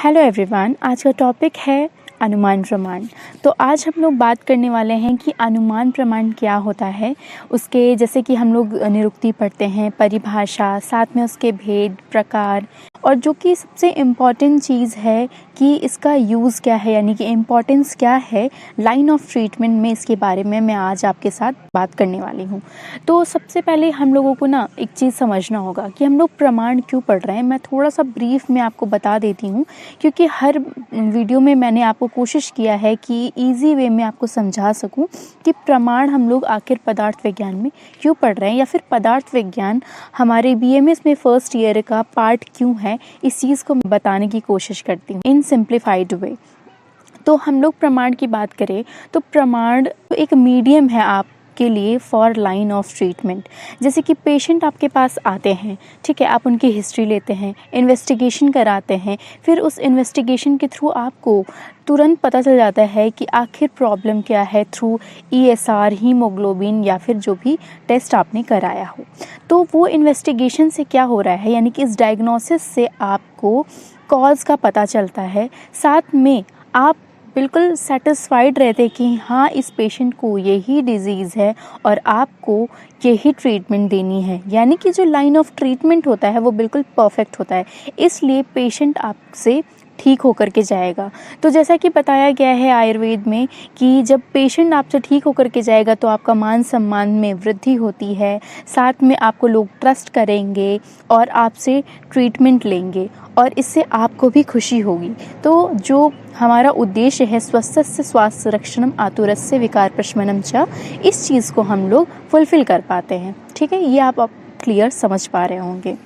Hello everyone, आज का topic है अनुमान प्रमाण। तो आज हम लोग बात करने वाले हैं कि अनुमान प्रमाण क्या होता है। उसके जैसे कि हम लोग निरुक्ति पढ़ते हैं, परिभाषा, साथ में उसके भेद, प्रकार, और जो कि सबसे इम्पॉर्टेंट चीज़ है कि इसका यूज़ क्या है, यानी कि इम्पॉर्टेंस क्या है लाइन ऑफ ट्रीटमेंट में, इसके बारे में मैं आज आपके साथ बात करने वाली हूँ। तो सबसे पहले हम लोगों को ना एक चीज़ समझना होगा कि हम लोग प्रमाण क्यों पढ़ रहे हैं। मैं थोड़ा सा ब्रीफ में आपको बता देती हूँ, क्योंकि हर वीडियो में मैंने आपको कोशिश किया है कि इजी वे में आपको समझा सकूं कि प्रमाण हम लोग आखिर पदार्थ विज्ञान में क्यों पढ़ रहे हैं, या फिर पदार्थ विज्ञान हमारे बीएमएस में फर्स्ट ईयर का पार्ट क्यों है। इस चीज़ को बताने की कोशिश करती हूँ इन सिंप्लीफाइड वे। तो हम लोग प्रमाण की बात करें तो प्रमाण एक मीडियम है आप के लिए फॉर लाइन ऑफ ट्रीटमेंट। जैसे कि पेशेंट आपके पास आते हैं, ठीक है, आप उनकी हिस्ट्री लेते हैं, इन्वेस्टिगेशन कराते हैं, फिर उस इन्वेस्टिगेशन के थ्रू आपको तुरंत पता चल जाता है कि आखिर प्रॉब्लम क्या है थ्रू ईएसआर, हीमोग्लोबिन, या फिर जो भी टेस्ट आपने कराया हो। तो वो इन्वेस्टिगेशन से क्या हो रहा है, यानी कि इस डायग्नोसिस से आपको कॉज का पता चलता है, साथ में आप बिल्कुल सेटिस्फाइड रहते कि हाँ, इस पेशेंट को यही डिज़ीज़ है और आपको यही ट्रीटमेंट देनी है। यानी कि जो लाइन ऑफ ट्रीटमेंट होता है वो बिल्कुल परफेक्ट होता है, इसलिए पेशेंट आपसे ठीक होकर के जाएगा। तो जैसा कि बताया गया है आयुर्वेद में कि जब पेशेंट आपसे ठीक होकर के जाएगा तो आपका मान सम्मान में वृद्धि होती है, साथ में आपको लोग ट्रस्ट करेंगे और आपसे ट्रीटमेंट लेंगे, और इससे आपको भी खुशी होगी। तो जो हमारा उद्देश्य है स्वस्थस्य स्वास्थ्य रक्षणम आतुरस्य विकार प्रशमनम च, इस चीज़ को हम लोग फुलफ़िल कर पाते हैं। ठीक है, ये आप क्लियर समझ पा रहे होंगे।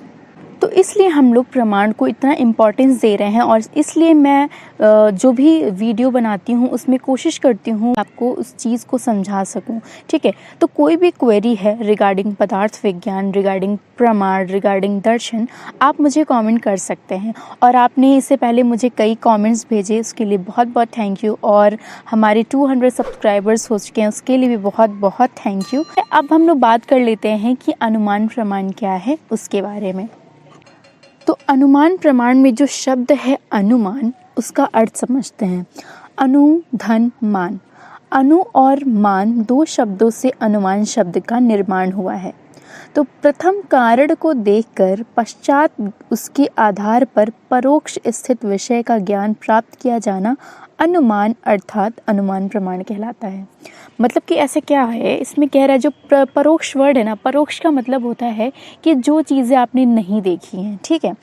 तो इसलिए हम लोग प्रमाण को इतना इम्पोर्टेंस दे रहे हैं, और इसलिए मैं जो भी वीडियो बनाती हूँ उसमें कोशिश करती हूँ आपको उस चीज़ को समझा सकूँ। ठीक है, तो कोई भी क्वेरी है रिगार्डिंग पदार्थ विज्ञान, रिगार्डिंग प्रमाण, रिगार्डिंग दर्शन, आप मुझे कमेंट कर सकते हैं। और आपने इससे पहले मुझे कई कमेंट्स भेजे, उसके लिए बहुत बहुत थैंक यू। और हमारे 200 सब्सक्राइबर्स हो चुके हैं, उसके लिए भी बहुत बहुत थैंक यू। अब हम लोग बात कर लेते हैं कि अनुमान प्रमाण क्या है उसके बारे में। तो अनुमान प्रमाण में जो शब्द है अनुमान, उसका अर्थ समझते हैं। अनु, धन, मान। अनु और मान दो शब्दों से अनुमान शब्द का निर्माण हुआ है। तो प्रथम कारण को देखकर पश्चात उसके आधार पर परोक्ष स्थित विषय का ज्ञान प्राप्त किया जाना अनुमान अर्थात अनुमान प्रमाण कहलाता है। मतलब कि ऐसे क्या है, इसमें कह रहा है जो परोक्ष वर्ड है ना, परोक्ष का मतलब होता है कि जो चीज़ें आपने नहीं देखी हैं। ठीक है,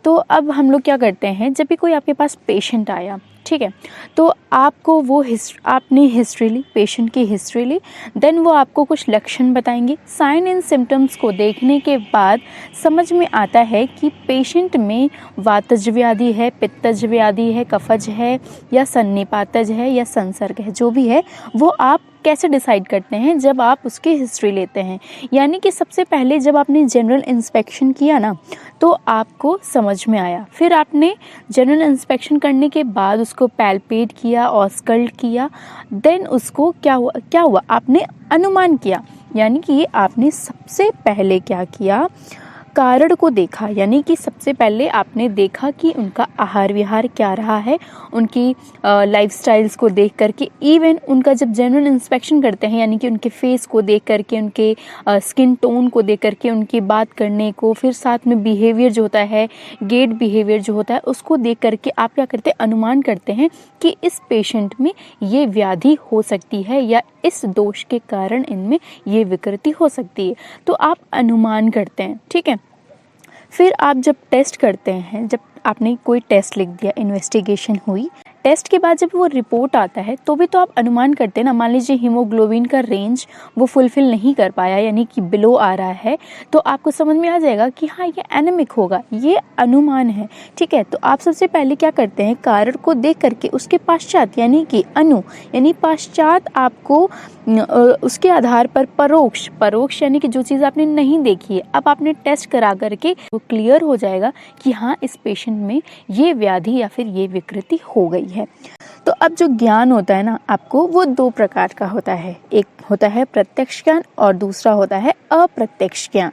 तो अब हम लोग क्या करते हैं, जब भी कोई आपके पास पेशेंट आया, ठीक है, तो आपको वो आपने हिस्ट्री ली, पेशेंट की हिस्ट्री ली, देन वो आपको कुछ लक्षण बताएंगे। साइन एंड सिम्टम्स को देखने के बाद समझ में आता है कि पेशेंट में वातज व्याधि है, पित्तज व्याधि है, कफज है, या सन्निपातज है, या संसर्ग है, जो भी है वो आप कैसे डिसाइड करते हैं, जब आप उसकी हिस्ट्री लेते हैं। यानी कि सबसे पहले जब आपने जनरल इंस्पेक्शन किया ना, तो आपको समझ में आया, फिर आपने जनरल इंस्पेक्शन करने के बाद उसको पैल्पेट किया, ऑस्कल्ट किया, देन उसको क्या हुआ, आपने अनुमान किया। यानी कि आपने सबसे पहले क्या किया, कारण को देखा। यानी कि सबसे पहले आपने देखा कि उनका आहार विहार क्या रहा है, उनकी लाइफस्टाइल्स को देख करके, इवन उनका जब जनरल इंस्पेक्शन करते हैं, यानी कि उनके फेस को देख करके, उनके स्किन टोन को देख करके, उनकी बात करने को, फिर साथ में बिहेवियर जो होता है, गेट बिहेवियर जो होता है, उसको देख करके आप क्या करते हैं, अनुमान करते हैं कि इस पेशेंट में ये व्याधि हो सकती है, या इस दोष के कारण इनमें ये विकृति हो सकती है। तो आप अनुमान करते हैं। ठीक है, फिर आप जब टेस्ट करते हैं, जब आपने कोई टेस्ट लिख दिया, इन्वेस्टिगेशन हुई, टेस्ट के बाद जब वो रिपोर्ट आता है तो भी तो आप अनुमान करते हैं ना। मान लीजिए हीमोग्लोबिन का रेंज वो फुलफिल नहीं कर पाया, यानी कि बिलो आ रहा है, तो आपको समझ में आ जाएगा कि हाँ, ये एनेमिक होगा, ये अनुमान है। ठीक है, तो आप सबसे पहले क्या करते हैं, कारण को देख करके उसके पश्चात, यानी कि यानी पश्चात आपको उसके आधार पर परोक्ष यानी कि जो चीज़ आपने नहीं देखी है, अब आपने टेस्ट करा करके वो क्लियर हो जाएगा कि हाँ, इस पेशेंट में ये व्याधि या फिर ये विकृति हो गई है। तो अब जो ज्ञान होता है ना आपको, वो दो प्रकार का होता है। एक होता है प्रत्यक्ष ज्ञान और दूसरा होता है अप्रत्यक्ष ज्ञान।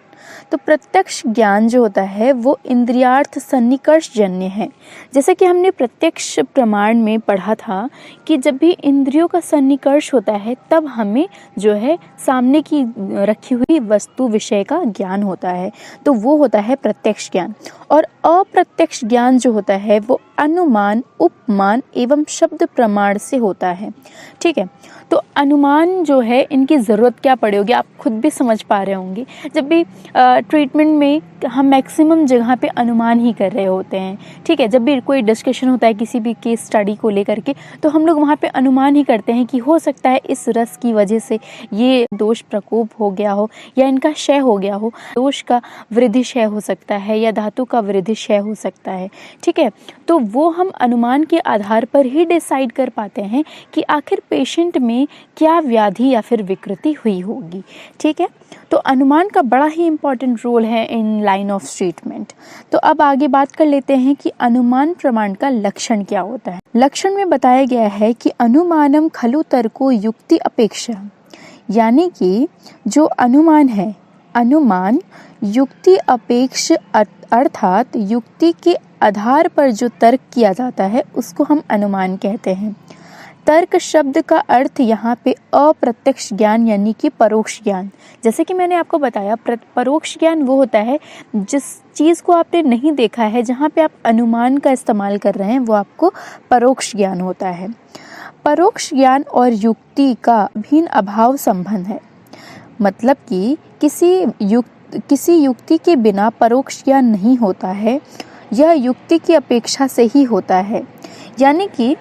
तो प्रत्यक्ष ज्ञान जो होता है वो इंद्रियार्थ सन्निकर्ष जन्य है। जैसे कि हमने प्रत्यक्ष प्रमाण में पढ़ा था कि जब भी इंद्रियों का सन्निकर्ष होता है तब हमें जो है सामने की रखी हुई वस्तु विषय का ज्ञान होता है, तो वो होता है प्रत्यक्ष ज्ञान। और अप्रत्यक्ष ज्ञान जो होता है वो अनुमान, उपमान एवं शब्द प्रमाण से होता है। ठीक है, तो अनुमान जो है इनकी ज़रूरत क्या पड़ी होगी आप खुद भी समझ पा रहे होंगे। जब भी ट्रीटमेंट में हम मैक्सिमम जगह पे अनुमान ही कर रहे होते हैं। ठीक है, जब भी कोई डिस्कशन होता है किसी भी केस स्टडी को लेकर के, तो हम लोग वहाँ पे अनुमान ही करते हैं कि हो सकता है इस रस की वजह से ये दोष प्रकोप हो गया हो या इनका क्षय हो गया हो, दोष का वृद्धि क्षय हो सकता है या धातु का वृद्धि क्षय हो सकता है। ठीक है, तो वो हम अनुमान के आधार पर ही डिसाइड कर पाते हैं कि आखिर पेशेंट में क्या व्याधि या फिर विकृति हुई होगी। ठीक है, तो अनुमान का बड़ा ही इम्पॉर्टेंट रोल है इन लाइन ऑफ ट्रीटमेंट। तो अब आगे बात कर लेते हैं कि अनुमान प्रमाण का लक्षण क्या होता है। लक्षण में बताया गया है कि अनुमानम खलु तर्को युक्ति अपेक्षा, यानी कि जो अनुमान है, अनुमान युक्ति अपेक्ष अर्थात युक्ति के आधार पर जो तर्क किया जाता है उसको हम अनुमान कहते हैं। तर्क शब्द का अर्थ यहाँ पे अप्रत्यक्ष ज्ञान यानी कि परोक्ष ज्ञान। जैसे कि मैंने आपको बताया परोक्ष ज्ञान वो होता है जिस चीज़ को आपने नहीं देखा है, जहाँ पे आप अनुमान का इस्तेमाल कर रहे हैं वो आपको परोक्ष ज्ञान होता है। परोक्ष ज्ञान और युक्ति का भिन्न अभाव संबंध है, मतलब कि किसी युक्ति के बिना परोक्ष ज्ञान नहीं होता है, यह युक्ति की अपेक्षा से ही होता है। यानी कि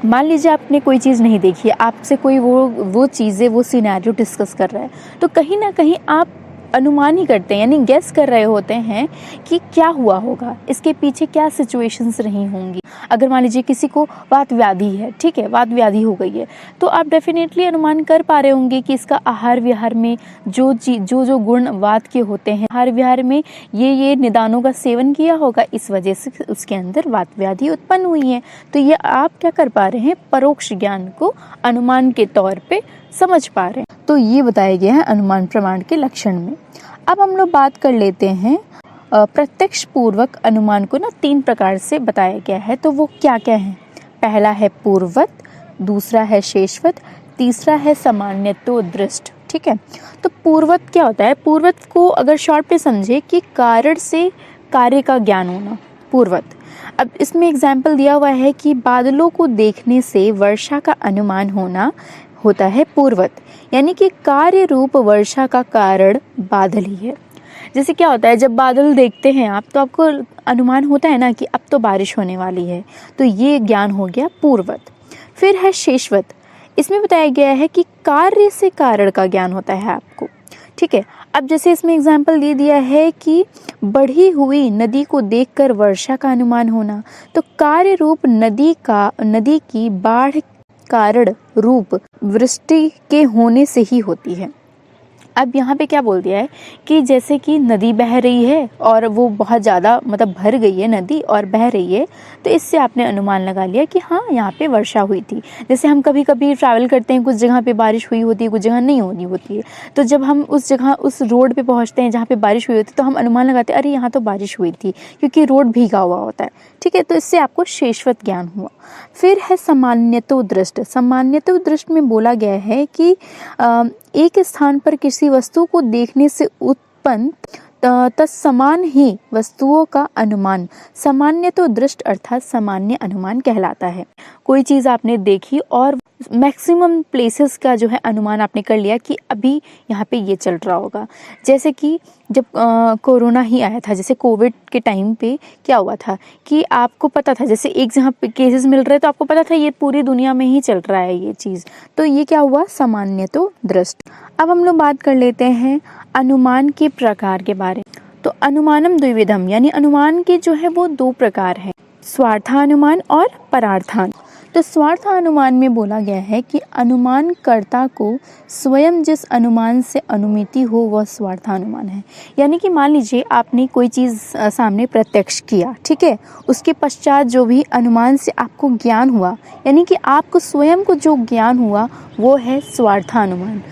मान लीजिए आपने कोई चीज़ नहीं देखी है, आपसे कोई वो चीज़ें वो सिनेरियो डिस्कस कर रहा है, तो कहीं ना कहीं आप अनुमान ही करते हैं, यानी गेस कर रहे होते हैं कि क्या हुआ होगा, इसके पीछे क्या सिचुएशंस रही होंगी। अगर मान लीजिए किसी को वात व्याधि है, ठीक है, वात व्याधि हो गई है, तो आप डेफिनेटली अनुमान कर पा रहे होंगे कि इसका आहार विहार में जो गुण वात के होते हैं, आहार विहार में ये निदानों का सेवन किया होगा, इस वजह से उसके अंदर वात व्याधि उत्पन्न हुई है। तो ये आप क्या कर पा रहे हैं, परोक्ष ज्ञान को अनुमान के तौर पे समझ पा रहे हैं। तो ये बताया गया है अनुमान प्रमाण के लक्षण में। अब हम लोग बात कर लेते हैं प्रत्यक्ष पूर्वक अनुमान को ना 3 प्रकार से बताया गया है, तो वो क्या क्या है। पहला है पूर्ववत, दूसरा है शेषवत, तीसरा है सामान्यतो दृष्ट। ठीक है, तो पूर्ववत क्या होता है, पूर्ववत को अगर शॉर्ट पे समझे कि कारण से कार्य का ज्ञान होना, पूर्ववत। अब इसमें एग्जाम्पल दिया हुआ है कि बादलों को देखने से वर्षा का अनुमान होता है पूर्ववत, यानी कि कार्य रूप वर्षा का कारण बादल ही है। जैसे क्या होता है, जब बादल देखते हैं आप तो आपको अनुमान होता है ना कि अब तो बारिश होने वाली है, तो ये ज्ञान हो गया पूर्ववत। फिर है शेषवत, इसमें बताया गया है कि कार्य से कारण का ज्ञान होता है आपको। ठीक है, अब जैसे इसमें एग्जाम्पल दे दिया है कि बढ़ी हुई नदी को देखकर वर्षा का अनुमान होना, तो कार्य रूप नदी की बाढ़ कारण रूप वृष्टि के होने से ही होती है। अब यहाँ पे क्या बोल दिया है कि जैसे कि नदी बह रही है और वो बहुत ज़्यादा मतलब भर गई है नदी और बह रही है, तो इससे आपने अनुमान लगा लिया कि हाँ यहाँ पे वर्षा हुई थी। जैसे हम कभी कभी ट्रैवल करते हैं, कुछ जगह पे बारिश हुई होती है, कुछ जगह नहीं होती है, तो जब हम उस रोड पे पहुँचते हैं जहाँ पे बारिश हुई होती है, तो हम अनुमान लगाते हैं अरे यहाँ तो बारिश हुई थी, क्योंकि रोड भीगा हुआ होता है। ठीक है, तो इससे आपको शेषवत ज्ञान हुआ। फिर है सामान्यतो दृष्ट। सामान्यतो दृष्ट में बोला गया है कि एक स्थान पर किसी वस्तु को देखने से उत्पन्न तत्समान ही वस्तुओं का अनुमान सामान्यतो दृष्ट अर्थात सामान्य अनुमान कहलाता है। कोई चीज़ आपने देखी और मैक्सिमम प्लेसेस का जो है अनुमान आपने कर लिया कि अभी यहाँ पे ये चल रहा होगा। जैसे कि जब कोरोना ही आया था, जैसे कोविड के टाइम पे क्या हुआ था कि आपको पता था, जैसे एक जहाँ पे केसेस मिल रहे तो आपको पता था ये पूरी दुनिया में ही चल रहा है ये चीज़, तो ये क्या हुआ, सामान्यतो दृष्ट। अब हम लोग बात कर लेते हैं अनुमान के प्रकार के बारे में। तो अनुमानम द्विविधम, यानी अनुमान के जो है वो 2 प्रकार हैं, स्वार्थानुमान और परार्थानुमान। तो स्वार्थानुमान में बोला गया है कि अनुमानकर्ता को स्वयं जिस अनुमान से अनुमिति हो वह स्वार्थानुमान है। यानी कि मान लीजिए आपने कोई चीज़ सामने प्रत्यक्ष किया, ठीक है, उसके पश्चात जो भी अनुमान से आपको ज्ञान हुआ, यानी कि आपको स्वयं को जो ज्ञान हुआ वो है स्वार्थानुमान।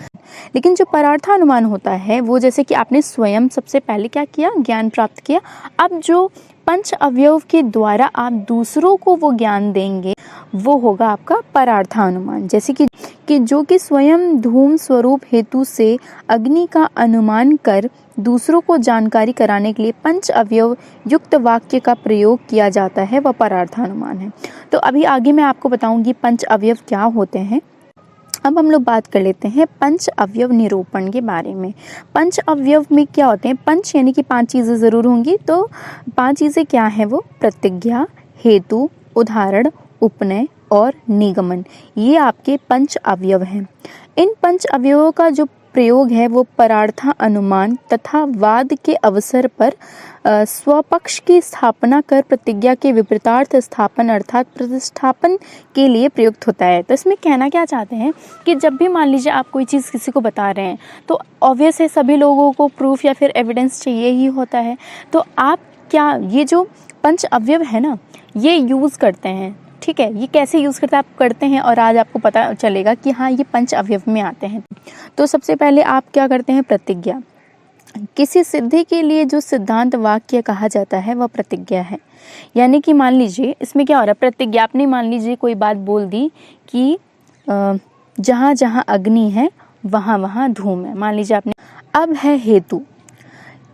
लेकिन जो परार्थानुमान होता है वो जैसे कि आपने स्वयं सबसे पहले क्या किया, ज्ञान प्राप्त किया। अब जो पंच अवयव के द्वारा आप दूसरों को वो ज्ञान देंगे वो होगा आपका परार्थानुमान। जैसे कि जो कि स्वयं धूम स्वरूप हेतु से अग्नि का अनुमान कर दूसरों को जानकारी कराने के लिए पंच अवयव युक्त वाक्य का प्रयोग किया जाता है, वह परार्थानुमान है। तो अभी आगे मैं आपको बताऊंगी पंच अवयव क्या होते हैं। अब हम लोग बात कर लेते हैं पंच अवयव निरूपण के बारे में। पंच अवयव में क्या होते हैं, पंच यानी कि 5 चीज़ें ज़रूर होंगी। तो 5 चीज़ें क्या हैं वो, प्रतिज्ञा, हेतु, उदाहरण, उपनय और निगमन। ये आपके पंच अवयव हैं। इन पंच अवयवों का जो प्रयोग है वो परार्था अनुमान तथा वाद के अवसर पर स्वपक्ष की स्थापना कर प्रतिज्ञा के विपरीतार्थ स्थापन अर्थात प्रतिष्ठापन के लिए प्रयुक्त होता है। तो इसमें कहना क्या चाहते हैं कि जब भी मान लीजिए आप कोई चीज़ किसी को बता रहे हैं तो ऑब्वियस है सभी लोगों को प्रूफ या फिर एविडेंस चाहिए ही होता है। तो आप क्या ये जो पंच अवयव है ना ये यूज़ करते हैं, ठीक है। ये कैसे यूज़ करते हैं और आज आपको पता चलेगा कि हाँ ये पंच अवयव में आते हैं। तो सबसे पहले आप क्या करते हैं, प्रतिज्ञा। किसी सिद्धि के लिए जो सिद्धांत वाक्य कहा जाता है वह प्रतिज्ञा है। यानी कि मान लीजिए इसमें क्या हो रहा है, प्रतिज्ञा आपने मान लीजिए कोई बात बोल दी कि जहाँ जहाँ अग्नि है वहाँ वहाँ धूम है, मान लीजिए आपने। अब है हेतु,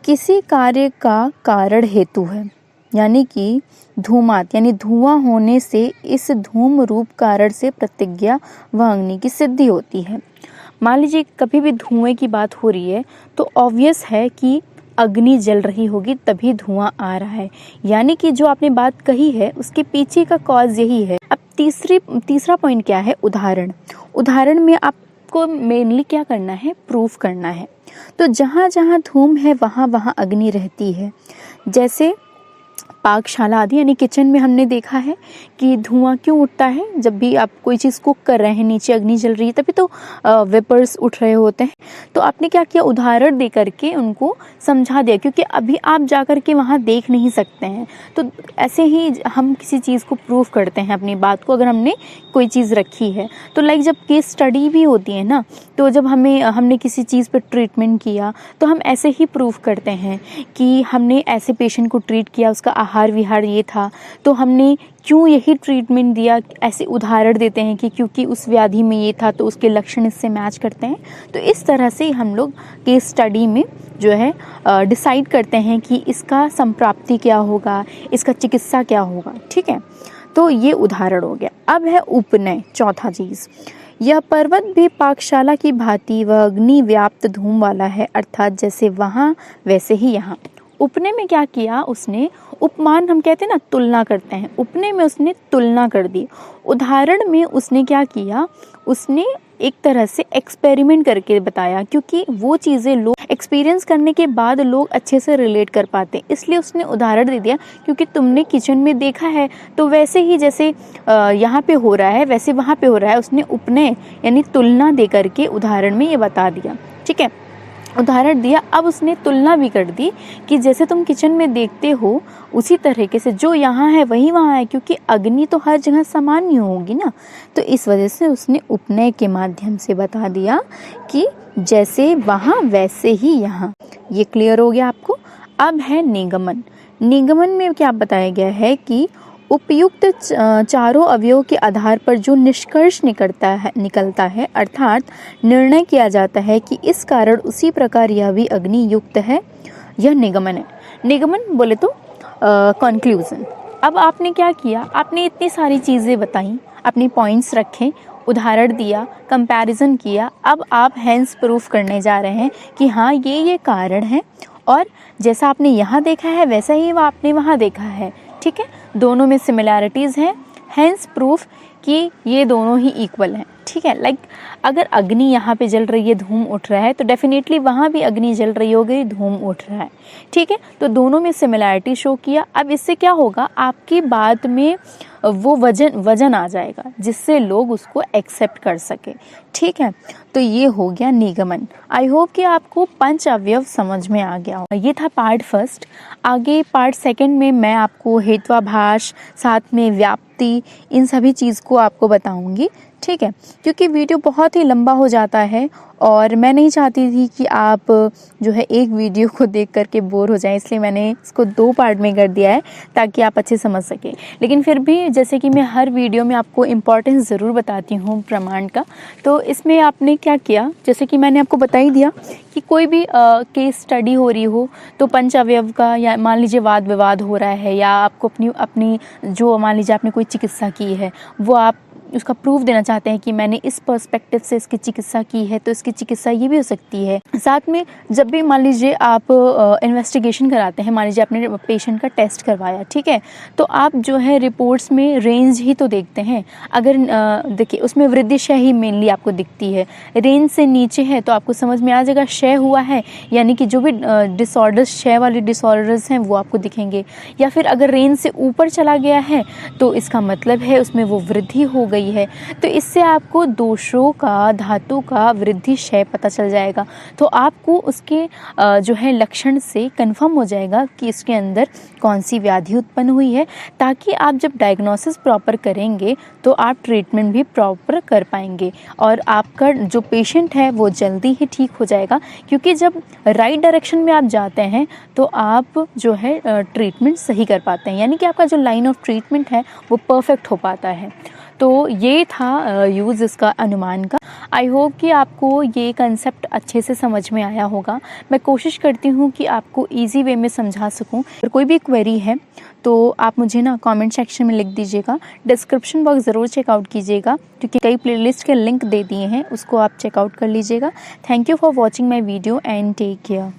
किसी कार्य का कारण हेतु है, यानी कि धूमात यानी धुआं होने से इस धूम रूप कारण से प्रतिज्ञा व अग्नि की सिद्धि होती है। मान लीजिए कभी भी धुएं की बात हो रही है तो ऑब्वियस है कि अग्नि जल रही होगी तभी धुआं आ रहा है, यानी कि जो आपने बात कही है उसके पीछे का कॉज यही है। अब तीसरा पॉइंट क्या है, उदाहरण। उदाहरण में आपको मेनली क्या करना है, प्रूफ करना है। तो जहाँ जहाँ धूम है वहाँ वहाँ अग्नि रहती है। जैसे पाकशाला आदि यानी किचन में हमने देखा है कि धुआं क्यों उठता है, जब भी आप कोई चीज़ कुक कर रहे हैं नीचे अग्नि जल रही है तभी तो वेपर्स उठ रहे होते हैं। तो आपने क्या किया, उदाहरण दे करके उनको समझा दिया, क्योंकि अभी आप जा कर के वहाँ देख नहीं सकते हैं। तो ऐसे ही हम किसी चीज़ को प्रूफ करते हैं अपनी बात को, अगर हमने कोई चीज़ रखी है तो लाइक जब केस स्टडी भी होती है ना, तो जब हमने किसी चीज़ पर ट्रीटमेंट किया तो हम ऐसे ही प्रूफ करते हैं कि हमने ऐसे पेशेंट को ट्रीट किया, उसका आहार विहार ये था तो हमने क्यों यही ट्रीटमेंट दिया। ऐसे उदाहरण देते हैं कि क्योंकि उस व्याधि में ये था तो उसके लक्षण इससे मैच करते हैं। तो इस तरह से हम लोग केस स्टडी में जो है डिसाइड करते हैं कि इसका संप्राप्ति क्या होगा, इसका चिकित्सा क्या होगा, ठीक है। तो ये उदाहरण हो गया। अब है उपनय, चौथा चीज़। यह पर्वत भी पाकशाला की भांति व अग्नि व्याप्त धूम वाला है, अर्थात जैसे वहाँ वैसे ही यहाँ। उपनय में क्या किया उसने, उपमान हम कहते हैं ना, तुलना करते हैं, उपनय में उसने तुलना कर दी। उदाहरण में उसने क्या किया, उसने एक तरह से एक्सपेरिमेंट करके बताया, क्योंकि वो चीज़ें लोग एक्सपीरियंस करने के बाद लोग अच्छे से रिलेट कर पाते, इसलिए उसने उदाहरण दे दिया। क्योंकि तुमने किचन में देखा है तो वैसे ही जैसे यहाँ पे हो रहा है वैसे वहाँ पे हो रहा है, उसने उपनय यानी तुलना दे करके उदाहरण में ये बता दिया, ठीक है। उदाहरण दिया, अब उसने तुलना भी कर दी कि जैसे तुम किचन में देखते हो उसी तरीके से जो यहाँ है वही वहाँ है, क्योंकि अग्नि तो हर जगह समान ही होगी ना। तो इस वजह से उसने उपनय के माध्यम से बता दिया कि जैसे वहाँ वैसे ही यहाँ। ये क्लियर हो गया आपको। अब है निगमन। निगमन में क्या बताया गया है कि उपयुक्त चारों अवयवों के आधार पर जो निष्कर्ष निकलता है, अर्थात निर्णय किया जाता है कि इस कारण उसी प्रकार यह भी अग्नि युक्त है, यह निगमन है। निगमन बोले तो कंक्लूजन। अब आपने क्या किया, आपने इतनी सारी चीज़ें बताई, अपने पॉइंट्स रखे, उदाहरण दिया, कंपैरिजन किया। अब आप हेंस प्रूफ करने जा रहे हैं कि हाँ ये कारण है और जैसा आपने यहाँ देखा है वैसा ही आपने वहाँ देखा है, ठीक है। दोनों में सिमिलैरिटीज़ हैं, हेंस प्रूफ कि ये दोनों ही इक्वल हैं, ठीक है। लाइक अगर अग्नि यहाँ पे जल रही है, धूम उठ रहा है, तो डेफिनेटली वहाँ भी अग्नि जल रही होगी, धूम उठ रहा है, ठीक है। तो दोनों में सिमिलैरिटी शो किया। अब इससे क्या होगा, आपकी बात में वो वजन आ जाएगा जिससे लोग उसको एक्सेप्ट कर सके, ठीक है। तो ये हो गया निगमन। आई होप कि आपको पंच अवयव समझ में आ गया होगा। ये था पार्ट फर्स्ट। आगे पार्ट सेकंड में मैं आपको हेत्वाभास, साथ में व्याप्ति, इन सभी चीज़ को आपको बताऊंगी। ठीक है, क्योंकि वीडियो बहुत ही लंबा हो जाता है और मैं नहीं चाहती थी कि आप जो है एक वीडियो को देख कर के बोर हो जाएं, इसलिए मैंने इसको 2 पार्ट में कर दिया है ताकि आप अच्छे समझ सकें। लेकिन फिर भी जैसे कि मैं हर वीडियो में आपको इम्पोर्टेंस ज़रूर बताती हूँ प्रमाण का, तो इसमें आपने क्या किया, जैसे कि मैंने आपको बता ही दिया कि कोई भी केस स्टडी हो रही हो तो पंच अवयव का, या मान लीजिए वाद विवाद हो रहा है, या आपको अपनी जो मान लीजिए आपने कोई चिकित्सा की है वो आप उसका प्रूफ देना चाहते हैं कि मैंने इस पर्सपेक्टिव से इसकी चिकित्सा की है, तो इसकी चिकित्सा ये भी हो सकती है। साथ में जब भी मान लीजिए आप इन्वेस्टिगेशन कराते हैं, मान लीजिए आपने पेशेंट का टेस्ट करवाया, ठीक है, तो आप जो है रिपोर्ट्स में रेंज ही तो देखते हैं। अगर देखिए उसमें वृद्धि क्षय ही मेनली आपको दिखती है, रेंज से नीचे है तो आपको समझ में आ जाएगा क्षय हुआ है, यानी कि जो भी डिसऑर्डर्स, क्षय वाले डिसऑर्डर्स हैं वो आपको दिखेंगे। या फिर अगर रेंज से ऊपर चला गया है तो इसका मतलब है उसमें वो वृद्धि हो गई है। तो इससे आपको दोषों का, धातु का वृद्धि क्षय पता चल जाएगा। तो आपको उसके जो है लक्षण से कंफर्म हो जाएगा कि इसके अंदर कौन सी व्याधि उत्पन्न हुई है, ताकि आप जब डायग्नोसिस प्रॉपर करेंगे तो आप ट्रीटमेंट भी प्रॉपर कर पाएंगे और आपका जो पेशेंट है वो जल्दी ही ठीक हो जाएगा। क्योंकि जब राइट डायरेक्शन में आप जाते हैं तो आप जो है ट्रीटमेंट सही कर पाते हैं, यानी कि आपका जो लाइन ऑफ ट्रीटमेंट है वो परफेक्ट हो पाता है। तो ये था यूज़ इसका अनुमान का। आई होप कि आपको ये कंसेप्ट अच्छे से समझ में आया होगा। मैं कोशिश करती हूँ कि आपको इजी वे में समझा सकूँ। अगर कोई भी क्वेरी है तो आप मुझे ना कमेंट सेक्शन में लिख दीजिएगा। डिस्क्रिप्शन बॉक्स ज़रूर चेकआउट कीजिएगा, क्योंकि कई प्लेलिस्ट के लिंक दे दिए हैं, उसको आप चेकआउट कर लीजिएगा। Thank you for watching my video and take care.